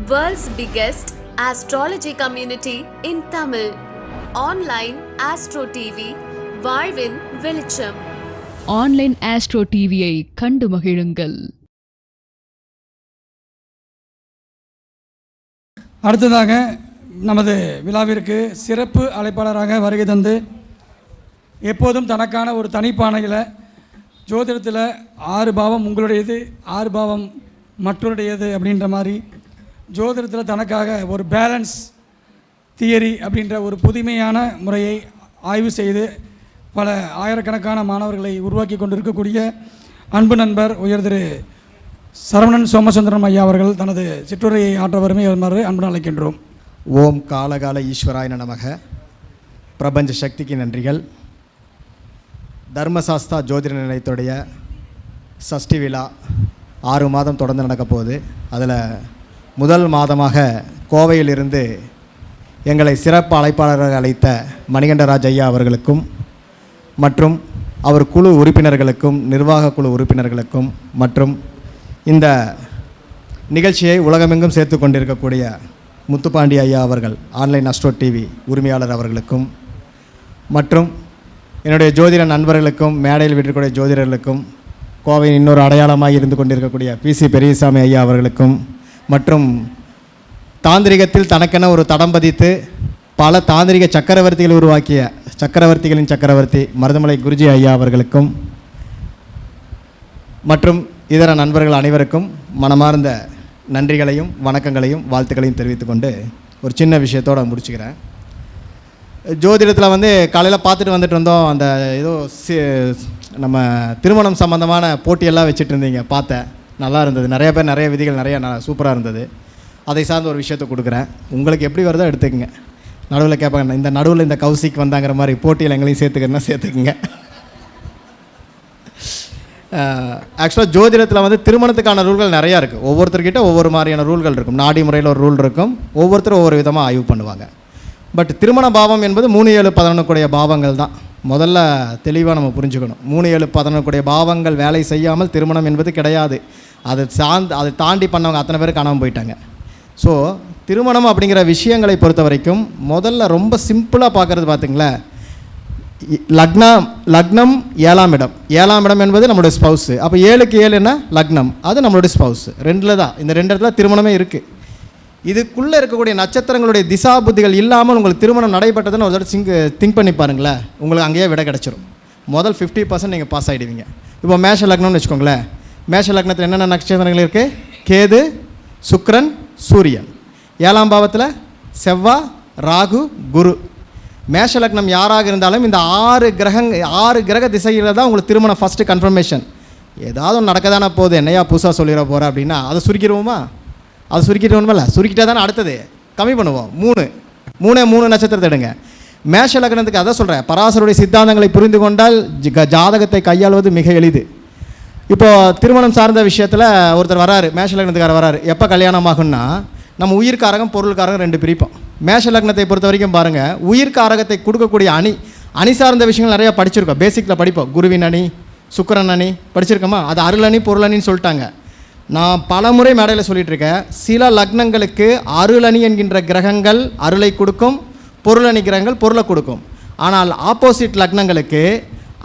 World's biggest astrology community in Tamil. Online Astro TV, வாழ்வின் வெளிச்சம். Online astro டிவியை கண்டு மகிழுங்கள். அடுத்ததாக நமது விழாவிற்கு சிறப்பு அழைப்பாளராக வருகை தந்து எப்போதும் தனக்கான ஒரு தனிப்பானையில் ஜோதிடத்தில் 6 பாவம் உங்களுடையது, 6 பாவம் மற்றவருடையது அப்படின்ற மாதிரி ஜோதிடத்தில் தனக்காக ஒரு பேலன்ஸ் தியரி அப்படின்ற ஒரு புதுமையான முறையை ஆய்வு செய்து பல ஆயிரக்கணக்கான மாணவர்களை உருவாக்கி கொண்டிருக்கக்கூடிய அன்பு நண்பர் உயர் திரு சரவணன் சோமசுந்தரம் ஐயா அவர்கள் தனது சிற்றுரையை ஆற்ற வருமாறு அன்புடன் அழைக்கின்றோம். ஓம் காலகால ஈஸ்வராய நமக. பிரபஞ்ச சக்திக்கு நன்றிகள். தர்மசாஸ்தா ஜோதிட நிலையத்துடைய சஷ்டி விழா 6 மாதம் தொடர்ந்து நடக்க போகுது. அதில் முதல் மாதமாக கோவையிலிருந்து எங்களை சிறப்பு அழைப்பாளராக அழைத்த மணிகண்டராஜ் ஐயா அவர்களுக்கும் மற்றும் அவர் குழு உறுப்பினர்களுக்கும் நிர்வாக குழு உறுப்பினர்களுக்கும் மற்றும் இந்த நிகழ்ச்சியை உலகமெங்கும் சேர்த்து கொண்டிருக்கக்கூடிய முத்துப்பாண்டி ஐயா அவர்கள் ஆன்லைன் ஆஸ்ட்ரோ டிவி உரிமையாளர் அவர்களுக்கும் மற்றும் என்னுடைய ஜோதிட நண்பர்களுக்கும் மேடையில் விட்டிருக்கூடிய ஜோதிடர்களுக்கும் கோவையின் இன்னொரு அடையாளமாக இருந்து கொண்டிருக்கக்கூடிய பிசி பெரியசாமி ஐயா அவர்களுக்கும் மற்றும் தாந்திரிகத்தில் தனக்கென ஒரு தடம் பதித்து பல தாந்திரிக சக்கரவர்த்திகள் உருவாக்கிய சக்கரவர்த்திகளின் சக்கரவர்த்தி மருதமலை குருஜி ஐயா அவர்களுக்கும் மற்றும் இதர நண்பர்கள் அனைவருக்கும் மனமார்ந்த நன்றிகளையும் வணக்கங்களையும் வாழ்த்துக்களையும் தெரிவித்துக்கொண்டு ஒரு சின்ன விஷயத்தோடு முடிச்சுக்கிறேன். ஜோதிடத்தில் காலையில் பார்த்துட்டு வந்துட்டு இருந்தோம். அந்த ஏதோ நம்ம திருமணம் சம்மந்தமான போட்டியெல்லாம் வச்சுட்டு இருந்தீங்க, பார்த்தேன், நல்லா இருந்தது. நிறைய பேர் நிறைய விதிகள் நிறைய சூப்பராக இருந்தது. அதை சார்ந்த ஒரு விஷயத்தை கொடுக்குறேன். உங்களுக்கு எப்படி வருதோ எடுத்துக்கங்க. நடுவில் கேட்பாங்க, இந்த நடுவில் இந்த கௌசிக் வந்தாங்கிற மாதிரி போட்டியில் எங்களையும் சேர்த்துக்கிறேன்னா சேர்த்துக்குங்க. ஆக்சுவலாக ஜோதிடத்தில் திருமணத்துக்கான ரூல்கள் நிறையா இருக்குது. ஒவ்வொருத்தர்கிட்ட ஒவ்வொரு மாதிரியான ரூல்கள் இருக்கும். நாடி முறையில் ஒரு ரூல் இருக்கும். ஒவ்வொருத்தரும் ஒவ்வொரு விதமாக ஆய்வு பண்ணுவாங்க. பட் திருமண பாவம் என்பது 3, 7, 11 கூடிய பாவங்கள் தான். முதல்ல தெளிவாக நம்ம புரிஞ்சுக்கணும். 3, 7, 11 கூடிய பாவங்கள் வேலை செய்யாமல் திருமணம் என்பது கிடையாது. அதை தாண்டி பண்ணவங்க அத்தனை பேர் காணாமல் போயிட்டாங்க. ஸோ திருமணம் அப்படிங்கிற விஷயங்களை பொறுத்த வரைக்கும் முதல்ல ரொம்ப சிம்பிளாக பார்க்குறது பார்த்திங்களேன், லக்னம் 7ஆம் இடம். 7ஆம் இடம் என்பது நம்மளுடைய ஸ்பவுஸு. அப்போ 7க்கு 7 என்ன லக்னம், அது நம்மளுடைய ஸ்பவுஸு. 2 தான், இந்த 2 இடத்துல திருமணமே இருக்குது. இதுக்குள்ளே இருக்கக்கூடிய நட்சத்திரங்களுடைய திசா புத்திகள் இல்லாமல் உங்களுக்கு திருமணம் நடைபெற்றதுன்னு ஒரு தடவை திங்க் பண்ணி பாருங்களேன். உங்களுக்கு அங்கேயே விட கிடச்சிரும். முதல் 50% நீங்கள் பாஸ் ஆகிடுவீங்க. இப்போ மேஷ லக்னம்னு வச்சுக்கோங்களேன். மேஷ லக்னத்தில் என்னென்ன நட்சத்திரங்கள் இருக்குது? கேது, சுக்கிரன், சூரியன். 7ஆம் பாவத்தில் செவ்வாய், ராகு, குரு. மேஷ லக்னம் யாராக இருந்தாலும் இந்த 6 கிரக திசையில் தான் உங்களுக்கு திருமணம் ஃபஸ்ட்டு கன்ஃபர்மேஷன். ஏதாவது ஒன்று நடக்க தானே போகுது, என்னையா புதுசாக சொல்லிட போகிறேன் அப்படின்னா அதை சுருக்கிடுவோமா? அதை சுருக்கிட்டோம்ல, சுருக்கிட்டே தானே அடுத்தது கம்மி பண்ணுவோம். 3 நட்சத்திரத்தை எடுங்க. மேஷ லக்னத்துக்கு அதான் சொல்கிறேன், பராசருடைய சித்தாந்தங்களை புரிந்து கொண்டால் ஜாதகத்தை கையாளுவது மிக எளிது. இப்போது திருமணம் சார்ந்த விஷயத்தில் ஒருத்தர் வராரு, மேஷ லக்னத்துக்காரர் வராரு. எப்போ கல்யாணம் ஆகும்னா நம்ம உயிர்காரகம் பொருள்காரகம் 2 பிரிப்போம். மேஷ லக்னத்தை பொறுத்த வரைக்கும் பாருங்கள், உயிர்காரகத்தை கொடுக்கக்கூடிய அணி சார்ந்த விஷயங்கள் நிறையா படிச்சிருக்கோம். பேசிக்கில் படிப்போம். குருவின் அணி, சுக்கிரன் அணி படிச்சிருக்கோமா? அது அருளணி பொருளணின்னு சொல்லிட்டாங்க. நான் பல முறை மேடையில் சொல்லிகிட்ருக்கேன், சில லக்னங்களுக்கு அருளணி என்கின்ற கிரகங்கள் அருளை கொடுக்கும், பொருளணி கிரகங்கள் பொருளை கொடுக்கும். ஆனால் ஆப்போசிட் லக்னங்களுக்கு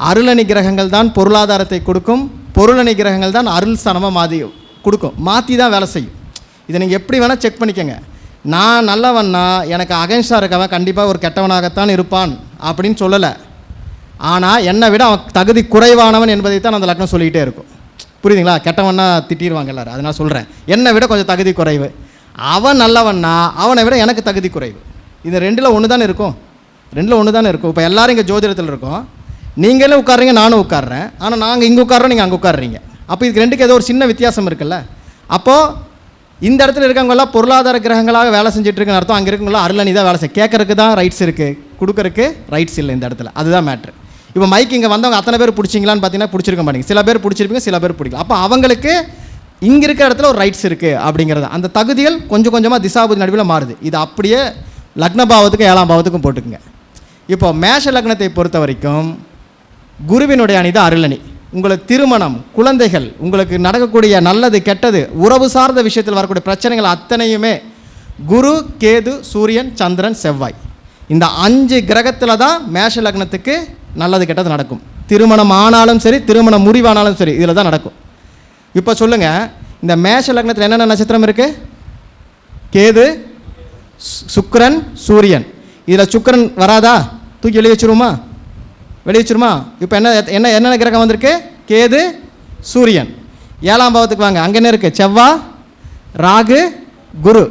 அருளணி கிரகங்கள் தான் பொருளாதாரத்தை கொடுக்கும், பொருளணி கிரகங்கள் தான் அருள் ஸ்தானமாக மாற்றி தான் வேலை செய்யும். இதை நீங்கள் எப்படி வேணால் செக் பண்ணிக்கோங்க. நான் நல்லவன்னா எனக்கு அகைன்ஸ்டாக இருக்கவன் கண்டிப்பாக ஒரு கெட்டவனாகத்தான் இருப்பான் அப்படின்னு சொல்லலை. ஆனால் என்னை விட அவன் தகுதி குறைவானவன் என்பதைத்தான் அந்த லக்னம் சொல்லிக்கிட்டே இருக்கும். புரியுதுங்களா? கெட்டவன்னா திட்டிடுவாங்க எல்லோரும். அதனால் சொல்கிறேன், என்னை விட கொஞ்சம் தகுதி குறைவு, அவன் நல்லவன்னா அவனை விட எனக்கு தகுதி குறைவு. இது 2ல் 1 தானே இருக்கும். 2ல் 1 தானே இருக்கும். இப்போ எல்லோரும் இங்கே ஜோதிடத்தில் இருக்கோம். நீங்களே உட்காடுறீங்க, நானும் உட்காடுறேன். ஆனால் நாங்கள் இங்கே உட்காடுறோம், நீங்கள் அங்கே உட்காடுறீங்க. அப்போ இதுக்கு 2க்கு ஏதோ ஒரு சின்ன வித்தியாசம் இருக்குல்ல. அப்போது இந்த இடத்துல இருக்கவங்களாம் பொருளாதார கிரகங்களாக வேலை செஞ்சுட்ருக்குன்னு அர்த்தம். அங்கே இருக்கவங்களாம் அருளணி தான் வேலை செய்ய. கேட்கறதுக்கு தான் ரைட்ஸ் இருக்குது, கொடுக்கறதுக்கு ரைட்ஸ் இல்லை இந்த இடத்துல. அதுதான் மேட்ரு. இப்போ மைக் இங்கே வந்தவங்க அத்தனை பேர் பிடிச்சிங்களான்னு பார்த்தீங்கன்னா பிடிச்சிருக்க மாட்டீங்க. சில பேர் பிடிச்சிருப்பீங்க, சில பேர் பிடிக்கல. அப்போ அவங்களுக்கு இங்கே இருக்கிற இடத்துல ஒரு ரைட்ஸ் இருக்குது அப்படிங்கிறது. அந்த தகுதிகள் கொஞ்சம் கொஞ்சமாக திசாபுதி நடுவில் மாறுது. இது அப்படியே லக்ன பாவத்துக்கும் 7ஆம் பாவத்துக்கும் போட்டுக்குங்க. இப்போ மேஷ லக்னத்தை பொறுத்த வரைக்கும் குருவினுடைய அணி தான் அருளணி. உங்களுக்கு திருமணம், குழந்தைகள், உங்களுக்கு நடக்கக்கூடிய நல்லது கெட்டது, உறவு சார்ந்த விஷயத்தில் வரக்கூடிய பிரச்சனைகள் அத்தனையுமே குரு, கேது, சூரியன், சந்திரன், செவ்வாய் இந்த 5 கிரகத்தில் தான் மேஷ லக்னத்துக்கு நல்லது கெட்டது நடக்கும். திருமணம் ஆனாலும் சரி, திருமணம் முறிவானாலும் சரி, இதில் தான் நடக்கும். இப்போ சொல்லுங்கள், இந்த மேஷ லக்னத்தில் என்னென்ன நட்சத்திரம் இருக்குது? கேது, சுக்கிரன், சூரியன். இதில் சுக்கிரன் வராதா? தூக்கி வெளியே வச்சுருமா? வெளியே வச்சுருமா? இப்போ என்னென்ன கிரகம் வந்திருக்கு? கேது, சூரியன். 7ஆம் பாவத்துக்கு வாங்க. அங்கே என்ன இருக்குது? செவ்வாய், ராகு, குரு.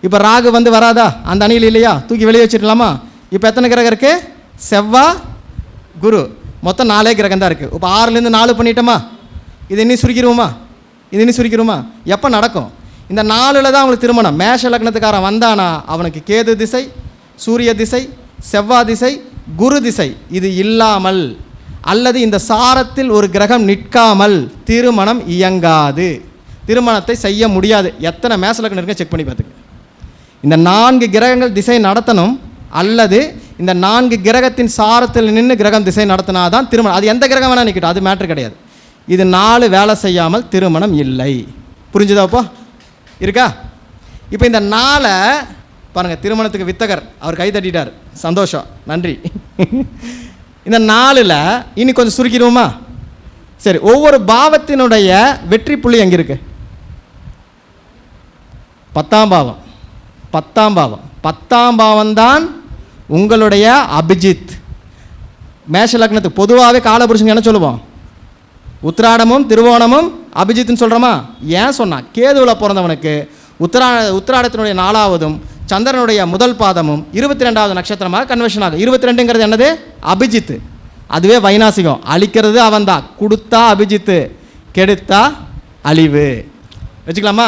இப்போ ராகு வந்து வராதா? அந்த அணியில் இல்லையா? தூக்கி வெளியே வச்சுருக்கலாமா? இப்போ எத்தனை கிரகம் இருக்குது? செவ்வாய், குரு. மொத்தம் 4 கிரகம் தான் இருக்குது. இப்போ 6லேருந்து 4 பண்ணிட்டோமா? இது இன்னும் சுருக்கிடுவோமா? எப்போ நடக்கும்? இந்த 4ல் தான் அவங்களுக்கு திருமணம். மேஷ லக்னத்துக்காரன் வந்தானா அவனுக்கு கேது திசை, சூரிய திசை, செவ்வாய் திசை, குரு திசை இது இல்லாமல் அல்லது இந்த சாரத்தில் ஒரு கிரகம் நிற்காமல் திருமணம் இயங்காது, திருமணத்தை செய்ய முடியாது. எத்தனை மேஷ லக்னம் இருக்குன்னு செக் பண்ணி பார்த்துக்க. இந்த 4 கிரகங்கள் திசை நடத்தணும் அல்லது இந்த 4 கிரகத்தின் சாரத்தில் நின்று கிரகம் திசை நடத்தினாதான் திருமணம். அது எந்த கிரகம் வேணால் நிற்கட்டும், அது மேட்ரு கிடையாது. இது 4 வேலை செய்யாமல் திருமணம் இல்லை. புரிஞ்சுதாப்போ? இருக்கா? இப்போ இந்த 4 பாருங்கள், திருமணத்துக்கு வித்தகர் அவர் கை தட்டிட்டார், சந்தோஷம், நன்றி. இந்த 4ல் இனி கொஞ்சம் சுருக்கிடுவோமா? சரி, ஒவ்வொரு பாவத்தினுடைய வெற்றி புள்ளி எங்கே இருக்கு? 10ஆம் பாவம். 10ஆம் பாவம்தான் உங்களுடைய அபிஜித். மேஷ லக்னத்துக்கு பொதுவாகவே காலபுருஷங்க என்ன சொல்லுவோம்? உத்திராடமும் திருவோணமும் அபிஜித்னு சொல்கிறோமா? ஏன் சொன்னால் கேதுவில் பிறந்தவனுக்கு உத்திராடத்தினுடைய 4ஆவதும் சந்திரனுடைய முதல் பாதமும் 22வது நட்சத்திரமாக கன்வர்ஷன் ஆகும். 22ங்கிறது என்னது? அபிஜித்து. அதுவே வைநாசிகம். அழிக்கிறது அவன் தான். கொடுத்தா அபிஜித்து, கெடுத்தா அழிவு. வச்சுக்கலாமா?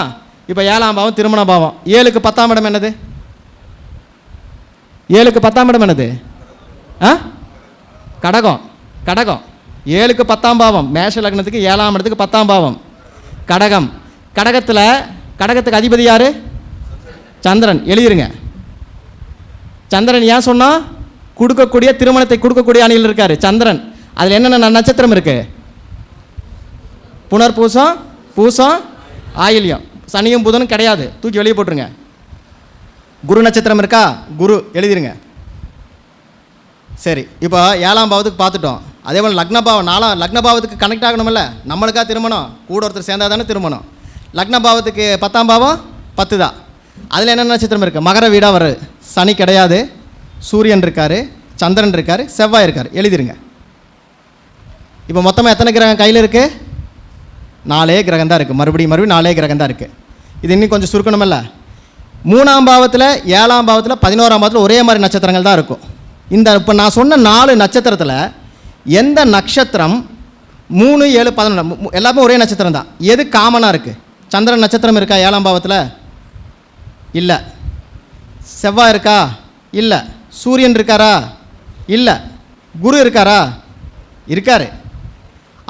இப்போ 7ஆம் பாவம் திருமண பாவம். 7க்கு 10ஆம் இடம் என்னது? 7க்கு 10ஆம் இடம் என்னது? கடகம். 7க்கு 10ஆம் பாவம். மேஷ லக்னத்துக்கு 7ஆம் இடத்துக்கு 10ஆம் பாவம் கடகம். கடகத்துக்கு அதிபதி யாரு? சந்திரன். எழுதிருங்க. சந்திரன் ஏன் சொன்னா? கொடுக்கக்கூடிய திருமணத்தை கொடுக்கக்கூடிய அணியில் இருக்காரு சந்திரன். அதில் என்னென்ன நட்சத்திரம் இருக்கு? புனர்பூசம், பூசம், ஆயில்யம். சனியும் புதனும் கிடையாது, தூக்கி வெளியே போட்டுருங்க. குரு நட்சத்திரம் இருக்கா? குரு எழுதிருங்க. சரி, இப்போ 7ஆம் பாவத்துக்கு பார்த்துட்டோம். அதே போல் லக்னபாவம் 4ஆம் லக்னபாவத்துக்கு கனெக்ட் ஆகணுமில்ல. நம்மளுக்கா திருமணம்? கூட ஒருத்தர் சேர்ந்தா தானே திருமணம். லக்னபாவத்துக்கு 10ஆம் பாவம் 10 தான். அதில் என்னென்ன நட்சத்திரம் இருக்குது? மகர வீடாக வருது. சனி கிடையாது, சூரியன் இருக்கார், சந்திரன் இருக்கார், செவ்வாய் இருக்கார். எழுதிருங்க. இப்போ மொத்தமாக எத்தனை கிரகம் கையில் இருக்குது? 4 கிரகம் தான் இருக்குது. மறுபடியும் 4 கிரகம் தான் இருக்குது. இது இன்னும் கொஞ்சம் சுருக்கணுமில்ல. 3ஆம் பாவத்தில், 7ஆம் பாவத்தில், 11ஆம் பாவத்தில் ஒரே மாதிரி நட்சத்திரங்கள் தான் இருக்கும். இந்த இப்போ நான் சொன்ன 4 நட்சத்திரத்தில் எந்த நட்சத்திரம் 3, 7, 11 எல்லாமே ஒரே நட்சத்திரம் தான். எது காமனாக இருக்குது? சந்திரன் நட்சத்திரம் இருக்கா 7ஆம் பாவத்தில்? இல்லை. செவ்வாய் இருக்கா? இல்லை. சூரியன் இருக்காரா? இல்லை. குரு இருக்காரா? இருக்காரு.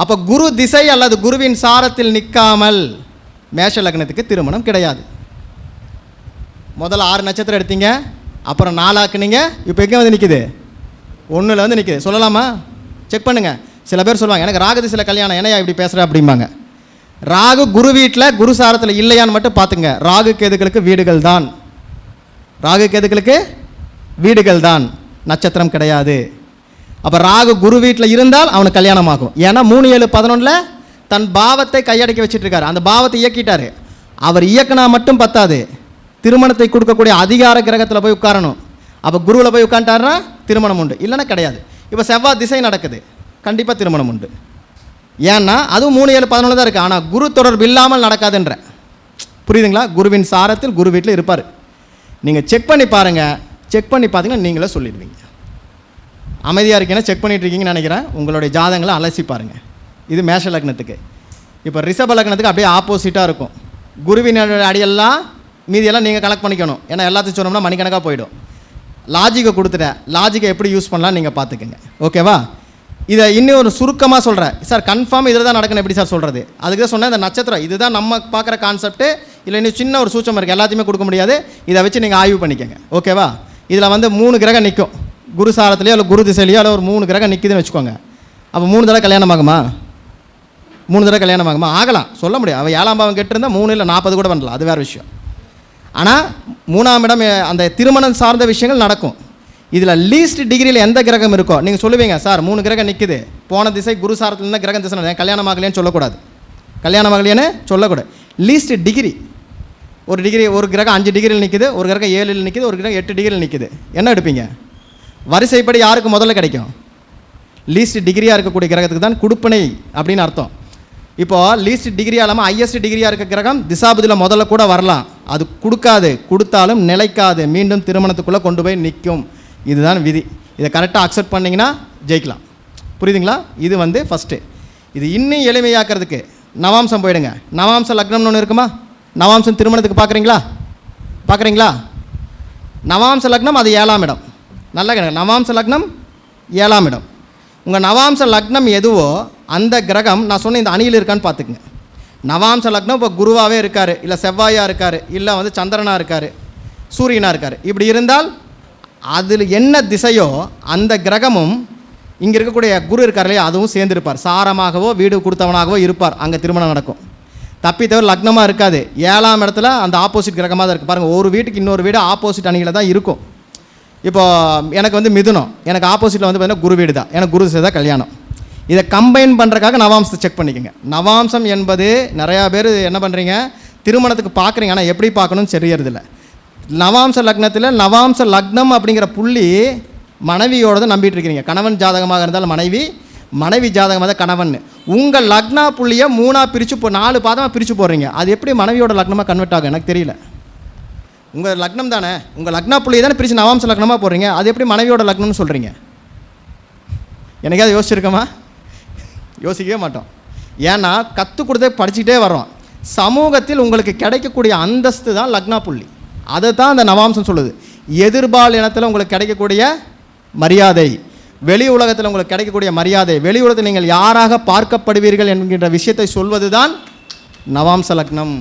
அப்போ குரு திசை அல்லது குருவின் சாரத்தில் நிற்காமல் மேஷ லக்னத்துக்கு திருமணம் கிடையாது. முதல்ல 6 நட்சத்திரம் எடுத்தீங்க, அப்புறம் 4 ஆக்குனீங்க. இப்போ எங்கே வந்து நிற்குது? 1ல் வந்து நிற்குது. சொல்லலாமா? செக் பண்ணுங்கள். சில பேர் சொல்லுவாங்க, எனக்கு ராகு திசையில் கல்யாணம், என்னையா இப்படி பேசுகிற அப்படிம்பாங்க. ராகு குரு வீட்டில் குரு சாரத்தில் இல்லையான்னு மட்டும் பார்த்துங்க. ராகு கேதுக்களுக்கு வீடுகள் தான். ராகு கேதுக்களுக்கு வீடுகள் தான், நட்சத்திரம் கிடையாது. அப்போ ராகு குரு வீட்டில் இருந்தால் அவனுக்கு கல்யாணம் ஆகும். ஏன்னா 3, 7, 11 தன் பாவத்தை கையடக்கி வச்சுட்டு இருக்காரு. அந்த பாவத்தை இயக்கிட்டாரு. அவர் இயக்கினா மட்டும் பத்தாது, திருமணத்தை கொடுக்கக்கூடிய அதிகார கிரகத்தில் போய் உட்காரணும். அப்போ குருவில் போய் உட்காந்துட்டாருன்னா திருமணம் உண்டு, இல்லைன்னா கிடையாது. இப்போ செவ்வாய் திசை நடக்குது, கண்டிப்பாக திருமணம் உண்டு. ஏன்னா அதுவும் 3, 7, 11 தான் இருக்குது. ஆனால் குரு தொடர்பு இல்லாமல் நடக்காதுன்ற. புரியுதுங்களா? குருவின் சாரத்தில் குரு வீட்டில் இருப்பார். நீங்கள் செக் பண்ணி பாருங்கள். செக் பண்ணி பார்த்தீங்கன்னா நீங்களே சொல்லிடுவீங்க. அமைதியாக இருக்கீங்கன்னா செக் பண்ணிட்டு இருக்கீங்கன்னு நினைக்கிறேன். உங்களுடைய ஜாதகங்களை அலசி பாருங்கள். இது மேஷ லக்னத்துக்கு. இப்போ ரிஷப லக்னத்துக்கு அப்படியே ஆப்போசிட்டாக இருக்கும். குருவின் அடியெல்லாம் மீதியெல்லாம் நீங்கள் கலெக்ட் பண்ணிக்கணும். ஏன்னா எல்லாத்தையும் சொன்னோம்னா மணிக்கணக்காக போயிடும். லாஜிக்கை கொடுத்துட்டேன். லாஜிக்கை எப்படி யூஸ் பண்ணலாம் நீங்கள் பார்த்துக்கங்க. ஓகேவா? இதை இன்னும் ஒரு சுருக்கமாக சொல்கிறேன் சார். கன்ஃபார்ம் இதில் தான் நடக்கணும். எப்படி சார் சொல்கிறது? அதுக்கு தான் சொன்னேன். இந்த நட்சத்திரம் இதுதான் நம்ம பார்க்குற கான்செப்ட்டு. இல்லை இன்னும் சின்ன ஒரு சூச்சம் இருக்குது, எல்லாத்தையுமே கொடுக்க முடியாது. இதை வச்சு நீங்கள் ஆய்வு பண்ணிக்கோங்க. ஓகேவா? இதில் வந்து 3 கிரகம் நிற்கும். குரு சாரத்துலையோ இல்லை குரு திசையிலையோ இல்லை ஒரு 3 கிரகம் நிற்குதுன்னு வச்சுக்கோங்க. அப்போ 3 தடவை கல்யாணம் ஆகுமா? 3 தடவை கல்யாணம் ஆகுமா? ஆகலாம், சொல்ல முடியும். அவள் 7ஆம் பாவம் கெட்டிருந்தால் 3 இல்லை 40 கூட பண்ணலாம், அது வேறு விஷயம். ஆனால் 3ஆம் இடம் அந்த திருமணம் சார்ந்த விஷயங்கள் நடக்கும். இதில் லீஸ்ட் டிகிரியில் எந்த கிரகம் இருக்கோ நீங்கள் சொல்லுவீங்க, சார் 3 கிரகம் நிற்குது, போன திசை குரு சாரத்தில் இருந்தால் கிரகம் திசை கல்யாணம் ஆகலையான்னு சொல்லக்கூடாது. கல்யாணம் ஆகலையான்னு சொல்லக்கூடாது. லீஸ்ட் டிகிரி, ஒரு டிகிரி, ஒரு கிரகம் 5 டிகிரியில் நிற்குது, ஒரு கிரகம் 7 நிற்குது, ஒரு கிரகம் 8 டிகிரியில் நிற்குது, என்ன எடுப்பீங்க? வரிசைப்படி யாருக்கு முதல்ல கிடைக்கும்? லீஸ்ட் டிகிரியாக இருக்கக்கூடிய கிரகத்துக்கு தான் கொடுப்பனை அப்படின்னு அர்த்தம். இப்போது லீஸ்ட் டிகிரியாக இல்லாமல் ஹையஸ்ட் டிகிரியாக இருக்க கிரகம் திசாபுதியில் முதல்ல கூட வரலாம், அது கொடுக்காது, கொடுத்தாலும் நிலைக்காது, மீண்டும் திருமணத்துக்குள்ளே கொண்டு போய் நிற்கும். இதுதான் விதி. இதை கரெக்டாக அக்செப்ட் பண்ணிங்கன்னா ஜெயிக்கலாம். புரியுதுங்களா? இது ஃபஸ்ட்டு. இது இன்னும் எளிமையாக்கிறதுக்கு நவாம்சம் போயிடுங்க. நவாம்ச லக்னம்னு ஒன்று இருக்குமா? நவாம்சம் திருமணத்துக்கு பார்க்குறீங்களா? நவாம்ச லக்னம் அது 7ஆம் இடம். நல்ல கிரகம். நவாம்ச லக்னம் 7ஆம் இடம். உங்கள் நவாம்ச லக்னம் எதுவோ அந்த கிரகம் நான் சொன்ன இந்த அணியில் இருக்கான்னு பார்த்துக்குங்க. நவாம்ச லக்னம் இப்போ குருவாகவே இருக்கார், இல்லை செவ்வாயாக இருக்கார், இல்லை சந்திரனாக இருக்கார், சூரியனாக இருக்கார். இப்படி இருந்தால் அதில் என்ன திசையோ அந்த கிரகமும் இங்கே இருக்கக்கூடிய குரு இருக்கார் இல்லையா, அதுவும் சேர்ந்துருப்பார். சாரமாகவோ வீடு கொடுத்தவனாகவோ இருப்பார், அங்கே திருமணம் நடக்கும். தப்பி தவிர லக்னமாக இருக்காது. 7ஆம் இடத்துல அந்த ஆப்போசிட் கிரகமாக தான் இருக்குது. பாருங்கள், ஒரு வீட்டுக்கு இன்னொரு வீடு ஆப்போசிட் அணியில் தான் இருக்கும். இப்போது எனக்கு மிதுனம், எனக்கு ஆப்போசிட்டில் பார்த்தீங்கன்னா குரு வீடு தான், எனக்கு குரு தான் கல்யாணம். இதை கம்பைன் பண்ணுறதுக்காக நவாம்சத்தை செக் பண்ணிக்கோங்க. நவாம்சம் என்பது நிறையா பேர் என்ன பண்ணுறீங்க, திருமணத்துக்கு பார்க்குறீங்க, ஆனால் எப்படி பார்க்கணும்னு தெரியறதில்ல. நவாம்ச லக்னத்தில் நவாம்ச லக்னம் அப்படிங்கிற புள்ளி மனைவியோட தான் நம்பிட்டு இருக்கிறீங்க. கணவன் ஜாதகமாக இருந்தால் மனைவி, மனைவி ஜாதகமாக தான் கணவன். உங்கள் லக்னா புள்ளியை 3ஆக பிரித்து 4 பாதமாக பிரித்து போடுறீங்க. அது எப்படி மனைவியோட லக்னமாக கன்வெர்ட் ஆகும் எனக்கு தெரியல. உங்கள் லக்னம் தானே, உங்கள் லக்னா புள்ளியை தானே பிரித்து நவாம்ச லக்னமாக போடுறீங்க, அது எப்படி மனைவியோட லக்னம்னு சொல்கிறீங்க? எனக்காவது யோசிச்சிருக்கோமா? யோசிக்கவே மாட்டோம். ஏன்னா கற்றுக் கொடுத்தே படிச்சுக்கிட்டே வர்றோம். சமூகத்தில் உங்களுக்கு கிடைக்கக்கூடிய அந்தஸ்து தான் லக்னா புள்ளி, அதை தான் அந்த நவாம்சம் சொல்லுது. எதிர்பால் இனத்தில் உங்களுக்கு கிடைக்கக்கூடிய மரியாதை, வெளி உலகத்தில் உங்களுக்கு கிடைக்கக்கூடிய மரியாதை, வெளி உலகத்தில் நீங்கள் யாராக பார்க்கப்படுவீர்கள் என்கின்ற விஷயத்தை சொல்வது தான் நவாம்ச லக்னம்.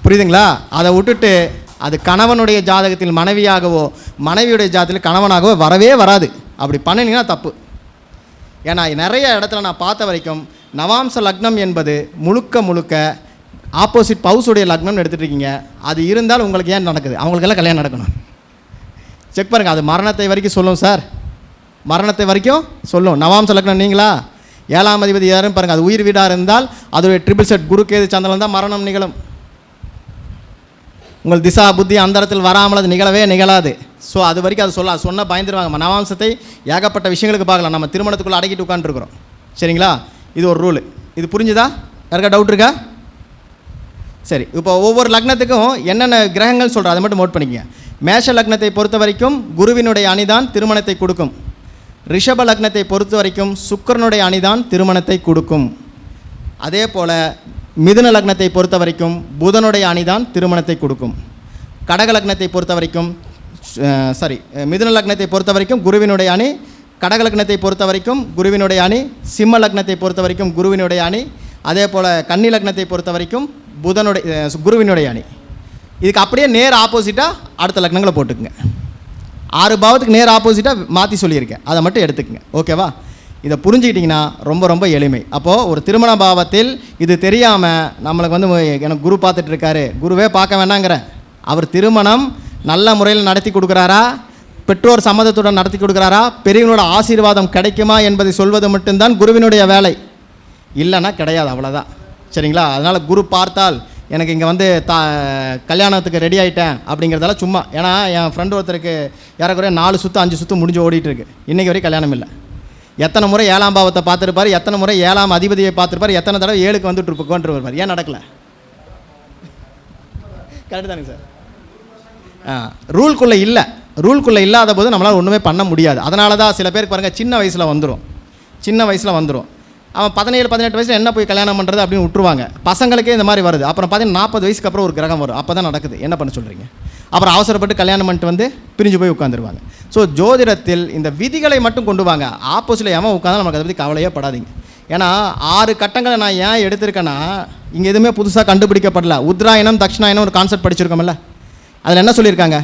புரியுதுங்களா? அதை விட்டுட்டு அது கணவனுடைய ஜாதகத்தில் மனைவியாகவோ மனைவியுடைய ஜாதகத்தில் கணவனாகவோ வரவே வராது. அப்படி பண்ணினீங்கன்னா தப்பு. ஏன்னா நிறைய இடத்துல நான் பார்த்த வரைக்கும் நவாம்ச லக்னம் என்பது முழுக்க ஆப்போசிட் பவுஸுடைய லக்னம்னு எடுத்துகிட்டு இருக்கீங்க. அது இருந்தால் உங்களுக்கு ஏன் நடக்குது? அவங்களுக்கெல்லாம் கல்யாணம் நடக்கணும். செக் பாருங்கள், அது மரணத்தை வரைக்கும் சொல்லும் சார், மரணத்தை வரைக்கும் சொல்லும். நவாம்ச லக்னம் நீங்களா? 7ஆம் அதிபதி யாருன்னு பாருங்கள். அது உயிர் வீடாக இருந்தால் அதோடைய ட்ரிபிள் செட் குரு கேது சந்திரன் தான் மரணம் நிகழும். உங்கள் திசா புத்தி அந்த இடத்தில் வராமல் அது நிகழாது. ஸோ அது வரைக்கும் அது சொன்ன பயந்துருவாங்க. நவாம்சத்தை ஏகப்பட்ட விஷயங்களுக்கு பார்க்கலாம். நம்ம திருமணத்துக்குள்ளே அடக்கிட்டு உட்காந்துருக்குறோம். சரிங்களா? இது ஒரு ரூலு. இது புரிஞ்சுதா? யாருக்கா டவுட் இருக்கா? சரி, இப்போ ஒவ்வொரு லக்னத்துக்கும் என்னென்ன கிரகங்கள் சொல்கிறோம் அதை மட்டும் நோட் பண்ணிக்கங்க. மேஷ லக்னத்தை பொறுத்த வரைக்கும் குருவினுடைய அணிதான் திருமணத்தை கொடுக்கும். ரிஷப லக்னத்தை பொறுத்த வரைக்கும் சுக்கிரனுடைய அணிதான் திருமணத்தை கொடுக்கும். அதே போல் மிதுன லக்னத்தை பொறுத்த வரைக்கும் புதனுடைய அணிதான் திருமணத்தை கொடுக்கும். கடக லக்னத்தை பொறுத்த வரைக்கும் மிதுன லக்னத்தை பொறுத்த வரைக்கும் குருவினுடைய அணி, கடக லக்னத்தை பொறுத்த வரைக்கும் குருவினுடைய அணி, சிம்ம லக்னத்தை பொறுத்த வரைக்கும் குருவினுடைய அணி, அதே போல் கன்னி லக்னத்தை பொறுத்த வரைக்கும் குருவினுடைய அணி. இதுக்கு அப்படியே நேர் ஆப்போசிட்டாக அடுத்த லக்னங்களை போட்டுக்குங்க. 6 பாவத்துக்கு நேர் ஆப்போசிட்டாக மாற்றி சொல்லியிருக்கேன், அதை மட்டும் எடுத்துக்கங்க. ஓகேவா? இதை புரிஞ்சுக்கிட்டிங்கன்னா ரொம்ப எளிமை. அப்போது ஒரு திருமண பாவத்தில் இது தெரியாமல் நம்மளுக்கு எனக்கு குரு பார்த்துட்ருக்காரு, குருவே பார்க்க வேணாங்கிற, அவர் திருமணம் நல்ல முறையில் நடத்தி கொடுக்குறாரா, பெற்றோர் சம்மதத்துடன் நடத்தி கொடுக்குறாரா, பெரியவனோட ஆசீர்வாதம் கிடைக்குமா என்பதை சொல்வது மட்டும்தான் குருவினுடைய வேலை. இல்லைன்னா கிடையாது, அவ்வளோதான். சரிங்களா? அதனால் குரு பார்த்தால் எனக்கு இங்கே கல்யாணத்துக்கு ரெடி ஆகிட்டேன் அப்படிங்கிறதால சும்மா. ஏன்னா என் ஃப்ரெண்டு ஒருத்தருக்கு ஏறக்குறைய 4 சுற்று 5 சுற்று முடிஞ்சு ஓடிட்டுருக்கு, இன்றைக்கி வரைக்கும் கல்யாணம் இல்லை. எத்தனை முறை 7ஆம் பாவத்தை பார்த்துருப்பார், எத்தனை முறை 7ஆம் அதிபதியை பார்த்துருப்பார், எத்தனை தடவை 7க்கு வந்துட்டு இருப்பார். ஏன் நடக்கலை? கரெக்டு தானுங்க சார்? ரூல்குள்ளே இல்லாத போது நம்மளால் ஒன்றுமே பண்ண முடியாது. அதனால தான் சில பேருக்கு பாருங்கள் சின்ன வயசில் வந்துடும். அவன் 17-18 வயசில் என்ன போய் கல்யாணம் பண்ணுறது அப்படின்னு விட்டுருவாங்க. பசங்களுக்கே இந்த மாதிரி வருது. அப்புறம் பார்த்தீங்கன்னா 40 வயசுக்கு அப்புறம் ஒரு கிரகம் வரும், அப்போ தான் நடக்குது. என்ன பண்ண சொல்கிறீங்க? அப்புறம் அவசரப்பட்டு கல்யாணம் பண்ணிட்டு பிரிஞ்சு போய் உட்காந்துருவாங்க. ஸோ ஜோதிடத்தில் இந்த விதிகளை மட்டும் கொண்டு வாங்க. ஆப்போசிட்டில் ஏன் உட்காந்து நமக்கு அதை பற்றி கவலையே படாதீங்க. ஏன்னா 6 கட்டங்களை நான் ஏன் எடுத்திருக்கேன்னா, இங்கே எதுவுமே புதுசாக கண்டுபிடிக்கப்படல. உத்ராயணம் தட்சிணாயணம் ஒரு கான்செப்ட் படிச்சிருக்கோம்ல, அதில் என்ன சொல்லியிருக்காங்க?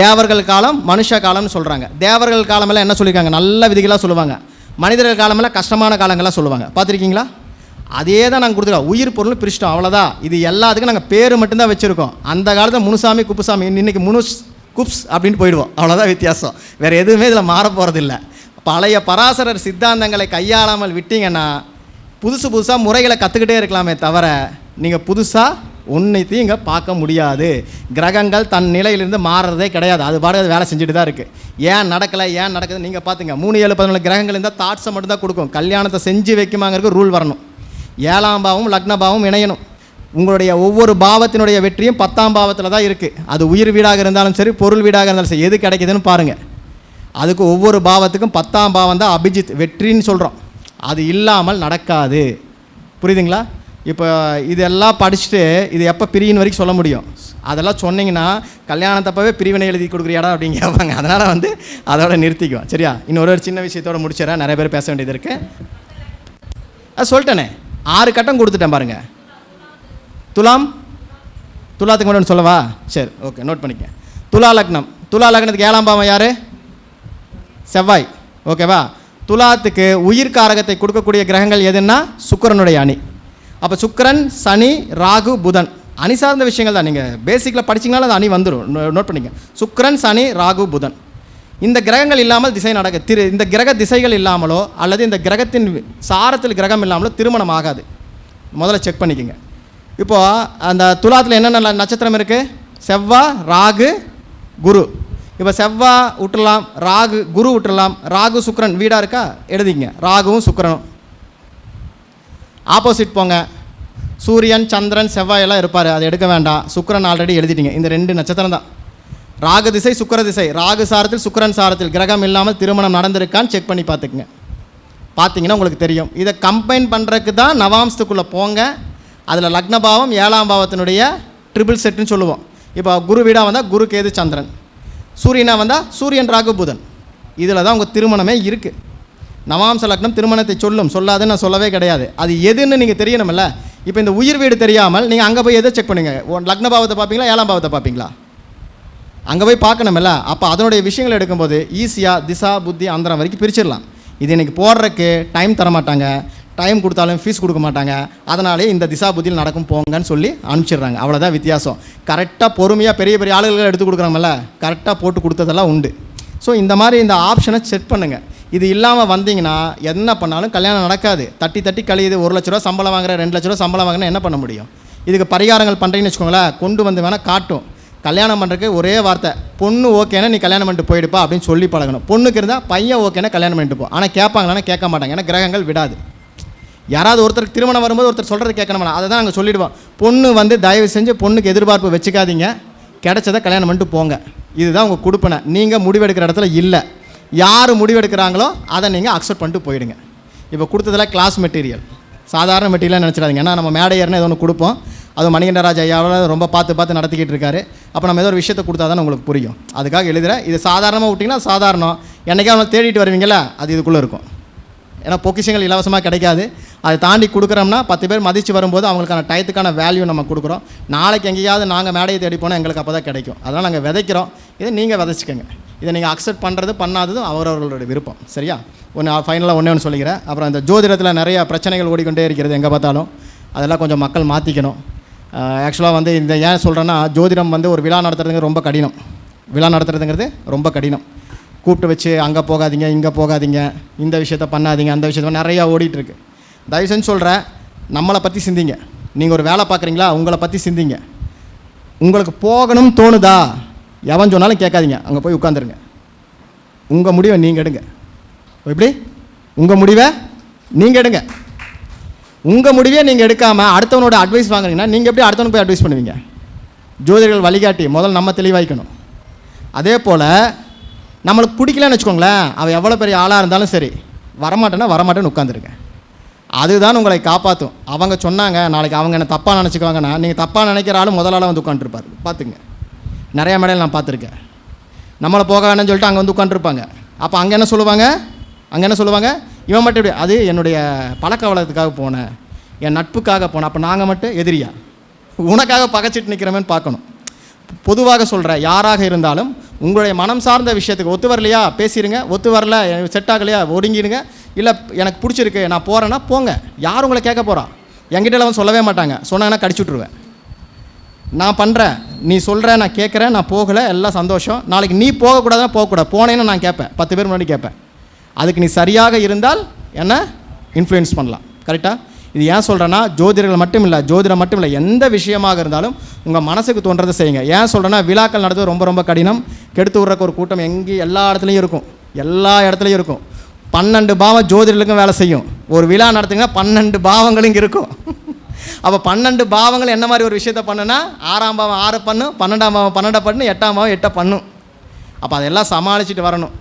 தேவர்கள் காலம் மனுஷ காலம்னு சொல்கிறாங்க. தேவர்கள் காலமெல்லாம் என்ன சொல்லியிருக்காங்க? நல்ல விதிகளாக சொல்லுவாங்க. மனிதர்கள் காலமெல்லாம் கஷ்டமான காலங்களாக சொல்லுவாங்க. பார்த்துருக்கீங்களா? அதே தான் நாங்கள் கொடுத்துருக்கோம். உயிர் பொருள் பிரிச்சிட்டோம், அவ்வளோதான். இது எல்லாத்துக்கும் நாங்கள் பேர் மட்டும்தான் வச்சுருக்கோம். அந்த காலத்தில் முனுசாமி குப்புசாமி, இன்றைக்கி முனுஸ் குப்ஸ் அப்படின்ட்டு போயிடுவோம், அவ்வளோதான் வித்தியாசம். வேறு எதுவுமே இதில் மாற போகிறதில்ல. பழைய பராசரர் சித்தாந்தங்களை கையாளாமல் விட்டீங்கன்னா புதுசாக முறைகளை கற்றுக்கிட்டே இருக்கலாமே தவிர நீங்கள் புதுசாக ஒன்றைத்தையும் இங்கே பார்க்க முடியாது. கிரகங்கள் தன் நிலையிலிருந்து மாறுறதே கிடையாது, அது பாடு வேலை செஞ்சுட்டு தான் இருக்குது. ஏன் நடக்குது நீங்கள் பார்த்துங்க. 3, 7, 14 கிரகங்கள் இருந்தால் தாட்ஸை மட்டும்தான் கொடுக்கும். கல்யாணத்தை செஞ்சு வைக்குமாங்கிறதுக்கு ரூல் வரணும். 7ஆம் பாவம் லக்ன பாவம் இணையணும். உங்களுடைய ஒவ்வொரு பாவத்தினுடைய வெற்றியும் 10ஆம் பாவத்தில் தான் இருக்குது. அது உயிர் வீடாக இருந்தாலும் சரி, பொருள் வீடாக இருந்தாலும் சரி, எது கிடைக்குதுன்னு பாருங்கள். அதுக்கு ஒவ்வொரு பாவத்துக்கும் 10ஆம் பாவம் தான் அபிஜித் வெற்றின்னு சொல்கிறோம். அது இல்லாமல் நடக்காது. புரியுதுங்களா? இப்போ இதெல்லாம் படிச்சுட்டு இது எப்போ பிரிவின் வரைக்கும் சொல்ல முடியும்? அதெல்லாம் சொன்னீங்கன்னா கல்யாணத்தப்பவே பிரிவினை எழுதி கொடுக்குற இடம் அப்படின்னு கேட்பாங்க. அதனால் அதோட நிறுத்திக்குவோம். சரியா? இன்னொரு சின்ன விஷயத்தோடு முடிச்சிடறேன், நிறைய பேர் பேச வேண்டியது இருக்குது. சொல்லிட்டேனே, 6 கட்டம் கொடுத்துட்டேன் பாருங்கள். துலாத்துக்கு மட்டும் சொல்லவா? சரி, ஓகே, நோட் பண்ணிக்க. துலா லக்னத்துக்கு 7ஆம் பாவம் யார்? செவ்வாய். ஓகேவா? துலாத்துக்கு உயிர் காரகத்தை கொடுக்கக்கூடிய கிரகங்கள் எதுன்னா சுக்கிரனுடைய அணி. அப்போ சுக்கிரன், சனி, ராகு, புதன் அணி சார்ந்த விஷயங்கள் தான். நீங்கள் பேசிக்கில் படிச்சிங்கனாலும் அது அணி வந்துடும், நோட் பண்ணிக்க. சுக்கிரன், சனி, ராகு, புதன் இந்த கிரகங்கள் இல்லாமல் திசை இந்த கிரக திசைகள் இல்லாமலோ அல்லது இந்த கிரகத்தின் சாரத்தில் கிரகம் இல்லாமலோ திருமணம் ஆகாது. முதல்ல செக் பண்ணிக்கோங்க. இப்போது அந்த துலாத்தில் என்னென்ன நட்சத்திரம் இருக்குது? செவ்வாய், ராகு, குரு. இப்போ செவ்வாய் விட்டுடலாம், குரு விட்டுடலாம். ராகு சுக்கிரன் வீடாக இருக்கா? எழுதிங்க. ராகுவும் சுக்கிரனும் ஆப்போசிட் போங்க. சூரியன், சந்திரன், செவ்வாய் எல்லாம் இருப்பார், அதை எடுக்க வேண்டாம். சுக்கிரன் ஆல்ரெடி எழுதிட்டீங்க. இந்த 2 நட்சத்திரம் தான். ராகு திசை, சுக்கிர திசை. ராகு சாரத்தில் சுக்கிரன் சாரத்தில் கிரகம் இல்லாமல் திருமணம் நடந்திருக்கான்னு செக் பண்ணி பார்த்துக்குங்க. பார்த்தீங்கன்னா உங்களுக்கு தெரியும். இதை கம்பைன் பண்ணுறதுக்கு தான் நவாம்சத்துக்குள்ளே போங்க. அதில் லக்னபாவம் 7ஆம் பாவத்தினுடைய ட்ரிபிள் செட்டுன்னு சொல்லுவோம். இப்போ குரு வீடாக வந்தால் குரு, கேது, சந்திரன். சூரியனாக வந்தால் சூரியன், ராகு, புதன். இதில் தான் உங்கள் திருமணமே இருக்குது. நவாம்ச லக்னம் திருமணத்தை சொல்லாதுன்னு நான் சொல்லவே கிடையாது. அது எதுன்னு நீங்கள் தெரியணுமில்ல. இப்போ இந்த உயிர் வீடு தெரியாமல் நீங்கள் அங்கே போய் எதை செக் பண்ணுங்க? லக்ன பாவத்தை பார்ப்பீங்களா, 7ஆம் பாவத்தை பார்ப்பீங்களா? அங்கே போய் பார்க்கணுமில்ல. அப்போ அதனுடைய விஷயங்கள் எடுக்கும்போது ஈஸியாக திசா புத்தி அந்தரம் வரைக்கும் பிரிச்சிடலாம். இது இன்றைக்கி போடுறதுக்கு டைம் தர மாட்டாங்க, டைம் கொடுத்தாலும் ஃபீஸ் கொடுக்க மாட்டாங்க. அதனாலே இந்த திசா புத்தியில் நடக்கும் போங்கன்னு சொல்லி அனுப்பிச்சிடுறாங்க. அவ்வளோதான் வித்தியாசம். கரெக்டாக பொறுமையாக பெரிய பெரிய ஆளுகளை எடுத்து கொடுக்குறாங்கல்ல, கரெக்டாக போட்டு கொடுத்ததெல்லாம் உண்டு. ஸோ இந்த மாதிரி இந்த ஆப்ஷனை செட் பண்ணுங்கள். இது இல்லாமல் வந்தீங்கன்னா என்ன பண்ணாலும் கல்யாணம் நடக்காது. தட்டி கழியுது. 1 லட்ச ரூபா சம்பளம் வாங்குற, 2 லட்ச ரூபா சம்பளம் வாங்கினா என்ன பண்ண முடியும்? இதுக்கு பரிகாரங்கள் பண்ணுறீங்கன்னு வச்சுக்கோங்களேன், கொண்டு வந்து வேணால் காட்டும். கல்யாணம் பண்ணுறதுக்கு ஒரே வார்த்தை, பொண்ணு ஓகேனா நீ கல்யாணம் பண்ணிட்டு போயிடுப்பா அப்படின்னு சொல்லி பழகணும். பொண்ணுக்கு இருந்தால் பையன் ஓகேனா கல்யாணம் பண்ணிட்டு போ. ஆனால் கேட்பாங்களான்னா கேட்க மாட்டாங்க, ஏன்னா கிரகங்கள் விடாது. யாராவது ஒருத்தருக்கு திருமணம் வரும்போது ஒருத்தர் சொல்கிறது கேட்கணும்னா அதை தான் நாங்கள் சொல்லிவிடுவோம். பொண்ணு வந்து தயவு செஞ்சு பொண்ணுக்கு எதிர்பார்ப்பு வச்சுக்காதீங்க, கிடைச்சதை கல்யாணம் பண்ணிட்டு போங்க. இதுதான் உங்கள் கொடுப்பனை. நீங்கள் முடிவெடுக்கிற இடத்துல இல்லை. யார் முடிவெடுக்கிறாங்களோ அதை நீங்கள் அக்செப்ட் பண்ணிட்டு போயிடுங்க. இப்போ கொடுத்ததில் கிளாஸ் மெட்டீரியல், சாதாரண மெட்டீரியலாக நினச்சிடாதீங்க. ஏன்னா நம்ம மேடை ஏறினா ஏதோ ஒன்று கொடுப்போம். அதுவும் மணிகண்டராஜ் ஐயாவில் ரொம்ப பார்த்து நடத்திக்கிட்டு இருக்காரு. அப்போ நம்ம ஏதோ ஒரு விஷயத்தை கொடுத்தா தான் உங்களுக்கு புரியும். அதுக்காக எழுதுகிறேன். இது சாதாரணமாக விட்டிங்கன்னா சாதாரணம், என்றைக்கே அவனை தேடிட்டு வருவீங்களா, அது இதுக்குள்ளே இருக்கும். ஏன்னா பொக்கிஷங்கள் இலவசமாக கிடைக்காது. அதை தாண்டி கொடுக்குறோம்னா 10 பேர் மதித்து வரும்போது அவங்களுக்கான டயத்துக்கான வேல்யூ நம்ம கொடுக்குறோம். நாளைக்கு எங்கேயாவது நாங்கள் மேடையை தேடி போனால் எங்களுக்கு அப்போ தான் கிடைக்கும். அதனால் நாங்கள் விதைக்கிறோம். இதை நீங்கள் விதைச்சிக்கோங்க. இதை நீங்கள் அக்செப்ட் பண்ணுறது பண்ணாததும் அவரவர்களுடைய விருப்பம். சரியா? ஃபைனலாக ஒன்று சொல்லிக்கிறேன். அப்புறம் இந்த ஜோதிடத்தில் நிறைய பிரச்சனைகள் ஓடிக்கொண்டே இருக்கிறது எங்கே பார்த்தாலும். அதெல்லாம் கொஞ்சம் மக்கள் மாற்றிக்கணும். ஆக்சுவலாக வந்து இந்த ஏன் சொல்கிறேன்னா, ஜோதிடம் வந்து ஒரு விழா நடத்துறதுங்கிறது ரொம்ப கடினம். ரொம்ப கடினம். கூப்பிட்டு வச்சு அங்கே போகாதீங்க, இங்கே போகாதீங்க, இந்த விஷயத்த பண்ணாதீங்க, அந்த விஷயத்த நிறையா ஓடிட்டுருக்கு. தயவு செஞ்சு சொல்கிறேன், நம்மளை பற்றி சிந்திங்க. நீங்கள் ஒரு வேலை பார்க்குறீங்களா, உங்களை பற்றி சிந்திங்க. உங்களுக்கு போகணும்னு தோணுதா, எவன் சொன்னாலும் கேட்காதீங்க, அங்கே போய் உட்காந்துருங்க. உங்கள் முடிவை நீங்கள் எடுங்க. எப்படி? உங்கள் முடிவை நீங்கள் எடுங்க. உங்கள் முடிவே நீங்கள் எடுக்காமல் அடுத்தவனோட அட்வைஸ் வாங்குறீங்கன்னா நீங்கள் எப்படி அடுத்தவனுக்கு போய் அட்வைஸ் பண்ணுவீங்க? ஜோதிடர்கள் வழிகாட்டி முதல்ல நம்ம தெளிவாய்க்கணும். அதே போல் நம்மளுக்கு பிடிக்கலன்னு வச்சுக்கோங்களேன், அவன் எவ்வளோ பெரிய ஆளாக இருந்தாலும் சரி, வரமாட்டேன்னு உட்காந்துருங்க. அதுதான் உங்களை காப்பாற்றும். அவங்க சொன்னாங்க, நாளைக்கு அவங்க என்ன தப்பாக நினச்சிக்குவாங்கன்னா, நீங்கள் தப்பாக நினைக்கிற ஆளும் முதலாளாக வந்து உட்காந்துருப்பார். பார்த்துங்க, நிறையா மேடையில் நான் பார்த்துருக்கேன். நம்மளை போக வேணும்னு சொல்லிட்டு அங்கே வந்து உட்காந்துருப்பாங்க. அப்போ அங்கே என்ன சொல்லுவாங்க, இவன் மட்டும் இப்படி, அது என்னுடைய பழக்க வழக்கத்துக்காக போனேன், என் நட்புக்காக போனேன். அப்போ நாங்கள் மட்டும் எதிரியா, உனக்காக பகைச்சிட்டு நிற்கிறோமேன்னு பார்க்கணும். பொதுவாக சொல்கிறேன், யாராக இருந்தாலும் உங்களுடைய மனம் சார்ந்த விஷயத்துக்கு ஒத்து வரலையா பேசிடுங்க, ஒத்து வரல செட் ஆகலையா ஒடுங்கிடுங்க. இல்லை எனக்கு பிடிச்சிருக்கு நான் போகிறேன்னா போங்க, யார் உங்களை கேட்க போகிறா? என்கிட்ட வந்து சொல்லவே மாட்டாங்க, சொன்னாங்கன்னா கடிச்சு விட்ருவேன். நான் பண்ணுறேன், நீ சொல்கிற, நான் கேட்குறேன், நான் போகலை, எல்லாம் சந்தோஷம். நாளைக்கு நீ போகக்கூடாதுன்னா போகக்கூடாது, போனேன்னு நான் கேட்பேன், 10 பேர் முன்னாடி கேட்பேன். அதுக்கு நீ சரியாக இருந்தால் என்ன இன்ஃப்ளூயன்ஸ் பண்ணலாம். கரெக்டாக? இது ஏன் சொல்கிறேன்னா, ஜோதிடர்கள் மட்டும் இல்லை, ஜோதிடம் மட்டும் இல்லை, எந்த விஷயமாக இருந்தாலும் உங்கள் மனசுக்கு தோன்றதை செய்யுங்க. ஏன் சொல்கிறேன்னா, விழாக்கள் நடத்துவது ரொம்ப ரொம்ப கடினம். கெடுத்து விட்றக்கு ஒரு கூட்டம் எங்கேயும் எல்லா இடத்துலையும் இருக்கும், எல்லா இடத்துலையும் இருக்கும். 12 பாவம் ஜோதிடர்களுக்கும் வேலை செய்யும். ஒரு விழா நடத்துங்கன்னா 12 பாவங்களும் இங்கே இருக்கும். அப்போ 12 பாவங்கள் என்ன மாதிரி ஒரு விஷயத்தை பண்ணுன்னா, 6ஆம் பாவம் 6 பண்ணும், 12ஆம் பாவம் 12 பண்ணு, 8ஆம் பாவம் 8 பண்ணும். அப்போ அதெல்லாம் சமாளிச்சுட்டு வரணும்.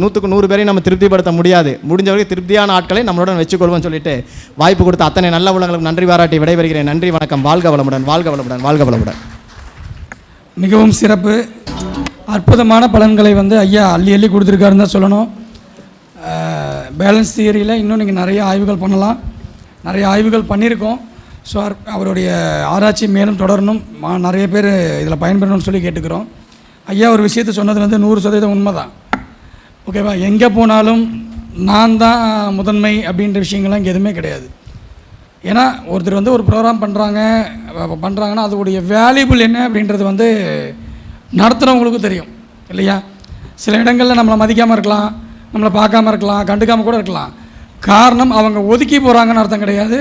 100க்கு 100 பேரையும் நம்ம திருப்திப்படுத்த முடியாது. முடிஞ்ச வரைக்கும் திருப்தியான ஆட்களை நம்மளுடன் வச்சுக்கொள்வோம்னு சொல்லிட்டு வாய்ப்பு கொடுத்த அத்தனை நல்ல உள்ளங்களுக்கு நன்றி பாராட்டி விடைபெறுகிறேன். நன்றி, வணக்கம். வாழ்க வளமுடன், வாழ்க வளமுடன், வாழ்க வளமுடன். மிகவும் சிறப்பு, அற்புதமான பலன்களை வந்து ஐயா அள்ளி அள்ளி கொடுத்துருக்காருன்னு தான் சொல்லணும். பேலன்ஸ் தியரியில் இன்னும் நீங்கள் நிறைய ஆய்வுகள் பண்ணலாம், நிறைய ஆய்வுகள் பண்ணியிருக்கோம். ஸோ அவருடைய ஆராய்ச்சி மேலும் தொடரணும், நிறைய பேர் இதில் பயன்பெறணும்னு சொல்லி கேட்டுக்கிறோம். ஐயா ஒரு விஷயத்தை சொன்னது வந்து 100% உண்மை தான். ஓகேவா? எங்கே போனாலும் நான் தான் முதன்மை அப்படின்ற விஷயங்கள்லாம் இங்கே எதுவுமே கிடையாது. ஏன்னா ஒருத்தர் வந்து ஒரு ப்ரோக்ராம் பண்ணுறாங்கன்னா அதோடைய வேல்யூபிள் என்ன அப்படின்றது வந்து நடத்துகிறவங்களுக்கும் தெரியும் இல்லையா? சில இடங்களில் நம்மளை மதிக்காமல் இருக்கலாம், நம்மளை பார்க்காம இருக்கலாம், கண்டுக்காமல் கூட இருக்கலாம். காரணம் அவங்க ஒதுக்கி போகிறாங்கன்னு அர்த்தம் கிடையாது.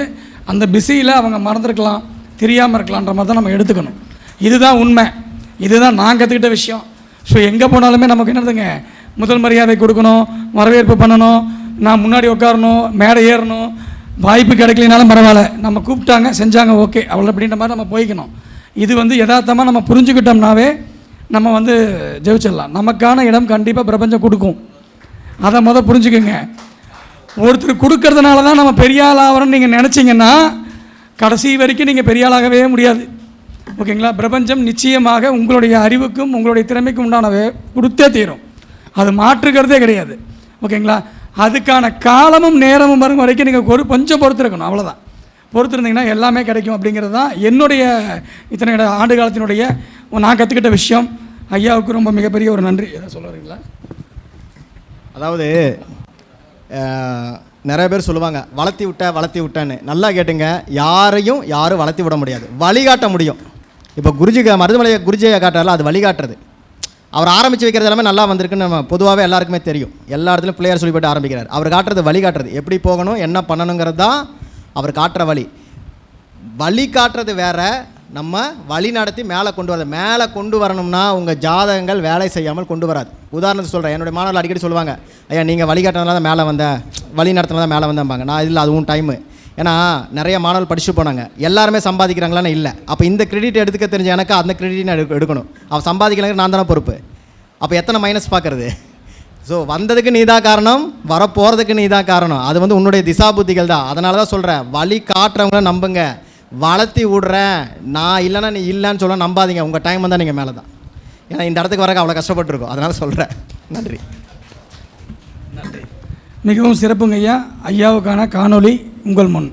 அந்த பிஸியில் அவங்க மறந்துருக்கலாம், தெரியாமல் இருக்கலான்ற மாதிரி தான் நம்ம எடுத்துக்கணும். இதுதான் உண்மை, இதுதான் நான் கற்றுக்கிட்ட விஷயம். ஸோ எங்கே போனாலுமே நமக்கு என்னதுங்க, முதல் மரியாதை கொடுக்கணும், வரவேற்பு பண்ணணும், நான் முன்னாடி உட்காரணும், மேடை ஏறணும். வாய்ப்பு கிடைக்கலனாலும் பரவாயில்ல, நம்ம கூப்பிட்டாங்க செஞ்சாங்க ஓகே அவ்வளோ அப்படின்ற மாதிரி நம்ம போய்க்கணும். இது வந்து யதார்த்தமாக நம்ம புரிஞ்சுக்கிட்டோம்னாவே நம்ம வந்து ஜெயிச்சிடலாம். நமக்கான இடம் கண்டிப்பாக பிரபஞ்சம் கொடுக்கும், அதை புரிஞ்சுக்குங்க. ஒருத்தர் கொடுக்கறதுனால தான் நம்ம பெரிய ஆள் ஆகிறோம்னு நீங்கள் நினச்சிங்கன்னா கடைசி வரைக்கும் நீங்கள் பெரிய ஆளாகவே முடியாது. ஓகேங்களா? பிரபஞ்சம் நிச்சயமாக உங்களுடைய அறிவுக்கும் உங்களுடைய திறமைக்கும் உண்டானவே கொடுத்தே தீரும், அது மாற்றுக்கிறதே கிடையாது. ஓகேங்களா? அதுக்கான காலமும் நேரமும் வரும் வரைக்கும் நீங்கள் கொஞ்சம் பொறுத்திருக்கணும், அவ்வளோதான். பொறுத்திருந்தீங்கன்னா எல்லாமே கிடைக்கும் அப்படிங்கிறது தான் என்னுடைய இத்தனை ஆண்டு காலத்தினுடைய நான் கற்றுக்கிட்ட விஷயம். ஐயாவுக்கு ரொம்ப மிகப்பெரிய ஒரு நன்றி. எதாவது சொல்ல வரீங்களா? அதாவது நிறைய பேர் சொல்லுவாங்க வளர்த்தி விட்டேன்னு. நல்லா கேட்டுங்க, யாரும் வளர்த்தி விட முடியாது, வழிகாட்ட முடியும். இப்போ மருதமலை குருஜியை காட்டுறால, அது வழிகாட்டுறது. அவர் ஆரம்பித்து வைக்கிறது எல்லாமே நல்லா வந்திருக்குன்னு நம்ம பொதுவாகவே எல்லாருக்குமே தெரியும். எல்லா இடத்துலையும் பிள்ளையார் சொல்லி போட்டு ஆரம்பிக்கிறார். அவர் காட்டுறது வழிகாட்டுறது, எப்படி போகணும், என்ன பண்ணணுங்கிறது தான் அவர் காட்டுற வழி. வழி காட்டுறது வேற, நம்ம வழி நடத்தி மேலே கொண்டு வரணும்னா உங்கள் ஜாதகங்கள் வேலை செய்யாமல் கொண்டு வராது. உதாரணத்துக்கு சொல்கிறேன், என்னுடைய மாணவர்கள் அடிக்கடி சொல்லுவாங்க, ஐயா நீங்கள் வழிகாட்டினதால தான் மேலே வந்தேன், வழி நடத்தினா தான் மேலே வந்தேன்பாங்க. நான் இல்லை, அதுவும் டைமு. ஏன்னா நிறைய மாணவர்கள் படிச்சுட்டு போனாங்க, எல்லாருமே சம்பாதிக்கிறாங்களான்னு இல்லை. அப்போ இந்த கிரெடிட் எடுத்துக்க தெரிஞ்ச எனக்கு அந்த கிரெடிட் நான் எடுக்கணும். அவன் சம்பாதிக்கலங்க நான் தானே பொறுப்பு. அப்போ எத்தனை மைனஸ் பார்க்குறது? ஸோ வந்ததுக்கு நீ தான் காரணம், வரப்போகிறதுக்கு நீ தான் காரணம். அது வந்து உன்னுடைய திசா புத்திகள் தான். அதனால தான் சொல்கிறேன், வழி காட்டுறவங்கள நம்புங்க, வளர்த்தி விட்றேன் நான் இல்லைன்னா நீ இல்லைன்னு சொல்ல நம்பாதீங்க. உங்கள் டைம் வந்தால் நீங்கள் மேலே தான். ஏன்னா இந்த இடத்துக்கு வரக்கு அவ்வளோ கஷ்டப்பட்டுருக்கோம். அதனால் சொல்கிறேன். நன்றி. நன்றி. மிகவும் சிறப்புங்க ஐயா. ஐயாவுக்கான காணொளி உங்கள் முன்.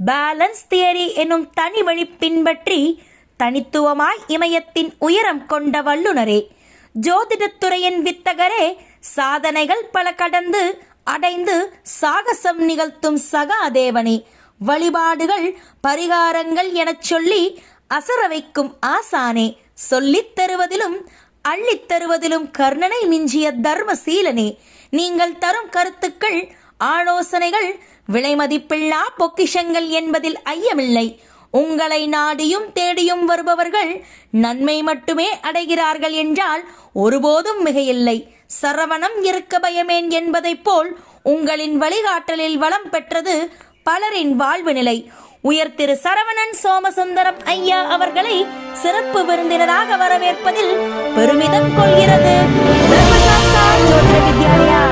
பேலன்ஸ் தியரி எனும் தனி வழி பின்பற்றி தனித்துவமாய் இமயத்தின் உயரம் கொண்ட வல்லுனரே, ஜோதிடத்துறையின் வித்தகரே, சாதனைகள் பல கடந்து அடைந்து சாகசம் நிகழ்த்தும் சகாதேவனே, வழிபாடுகள் பரிகாரங்கள் எனச் சொல்லி அசர வைக்கும் ஆசானே, சொல்லித் தருவதிலும் அள்ளித் தருவதிலும் கர்ணனை மிஞ்சிய தர்மசீலனே, நீங்கள் தரும் கருத்துக்கள் ஆலோசனைகள் விலைமதிப்பில்லா பொக்கிஷங்கள் என்பதில் ஐயமில்லை. உங்களை நாடியும் தேடியும் வருபவர்கள் நன்மை மட்டுமே அடைகிறார்கள் என்றால் ஒருபோதும் மிகையில்லை. சரவணம் இருக்க பயமேன் என்பதைப் போல் உங்களின் வழிகாட்டலில் வளம் பெற்றது பலரின் வாழ்வு நிலை. உயர் திரு சரவணன் சோமசுந்தரம் ஐயா அவர்களை சிறப்பு விருந்தினராக வரவேற்பதில் பெருமிதம் கொள்கிறது தர்மசாஸ்தா ஜோதிட வித்யாலயா.